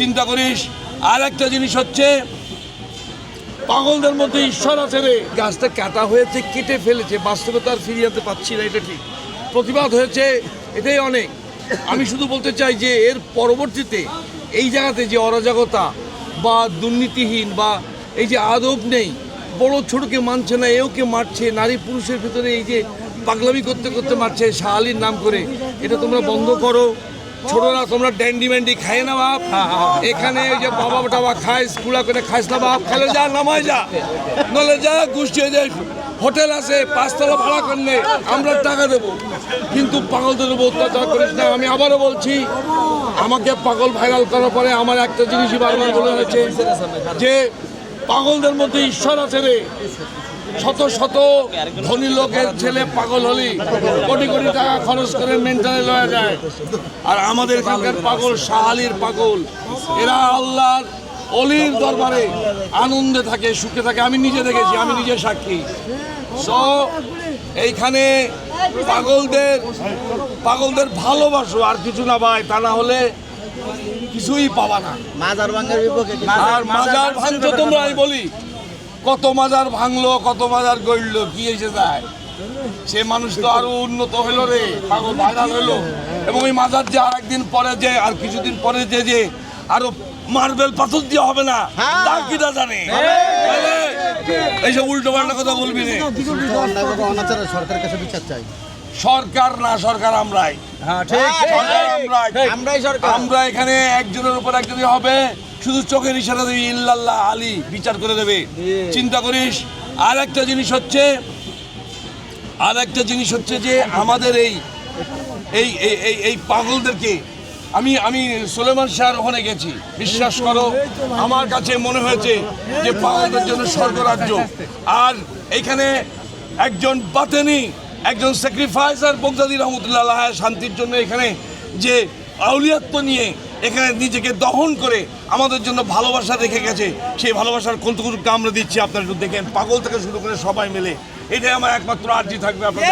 চিন্তা করিস। আর একটা জিনিস হচ্ছে, পাগলদের মধ্যে ঈশ্বর আছে রে। গাছটা কাটা হয়েছে, কেটে ফেলেছে, বাস্তবতা আর ফিরিয়ে আনতে পারছি না, এটা ঠিক। প্রতিবাদ হয়েছে, এটাই অনেক। আমি শুধু বলতে চাই যে এর পরবর্তীতে এই জায়গাতে যে অরাজকতা বা দুর্নীতিহীন বা এই যে আদব নেই, বড় ছোটকে মানছে না, এওকে মারছে, নারী পুরুষের ভিতরে এই যে পাগলামি করতে করতে মারছে শাহ আলীর নাম করে, এটা তোমরা বন্ধ করো। ছোটরা তোমরা ড্যান্ডি ম্যান্ডি খায় না বাপ, এখানে ওই যে বাবা টাবা খাইস কুড়া করে খাইস না বাপ, খালে যা নামায় যা, নলে যা গোষ্ঠী যে হোটেল আছে 5 তলা ভাড়া করলে আমরা টাকা দেবো, কিন্তু পাগলদের উপর অত্যাচার করিস না। আমি আবারও বলছি, আমাকে পাগল ভাইরাল করার পরে আমার একটা জিনিসই বারবার বলে হয়েছে যে পাগলদের মধ্যে ঈশ্বর আছে রে। শত শত ধনী লোকের ছেলে পাগল হলি কোটি কোটি টাকা খরচ করে মেন্টালে লওয়া যায়, আর আমাদের এখানকার পাগল শাহ আলীর পাগল, এরা আল্লাহর অলির দরবারে আনন্দে থাকে, সুখে থাকে। আমি নিজে দেখেছি, আমি নিজে সাক্ষী। সো এইখানে পাগলদের ভালোবাসো, আর কিছু না ভাই, তা না হলে কিছুই পাবা না। আর মাজার ভাঙছো তোমরা, আমি বলি কত মাজার ভাঙলো, কত মাজার গড়লো, কি এসে যায়? সে মানুষ তো আরো উন্নত হইলো রে, পাগল ভাইরাল হইলো। এবং ওই মাজার যে আর একদিন পরে যে আর কিছুদিন পরে যে আরো মার্বেল পাথর দিয়ে হবে না, তা কিটা জানে? এইসব উল্টো পাল্টা কথা বলবি না। সরকারের কাছে বিচার চাই। সরকার না, সরকার আমরাই। আমরা এখানে একজনের উপর একজনই হবে, শুধু চোখের ইশারা দেবে, ইল্লাল্লাহ আলী বিচার করে দেবে। চিন্তা করিস। আর একটা জিনিস হচ্ছে যে আমাদের এই পাগলদেরকে আমি সুলেমান শাহর ওখানে গেছি, বিশ্বাস করো আমার কাছে মনে হয়েছে যে পাগলদের জন্য স্বর্গরাজ্য। আর এইখানে একজন বাতেনি, একজন স্যাক্রিফাইসার বগদাদি রহমতুল্লাহ শান্তির জন্য এখানে যে আউলিয়াত্ব নিয়ে এখানে নিজেকে দহন করে আমাদের জন্য ভালোবাসা রেখে গেছে, সেই ভালোবাসার কতটুকু আমরা দিচ্ছি আপনারা একটু দেখেন, পাগল থেকে শুরু করে সবাই মিলে। এটাই আমার একমাত্র আর্জি থাকবে আপনাদের।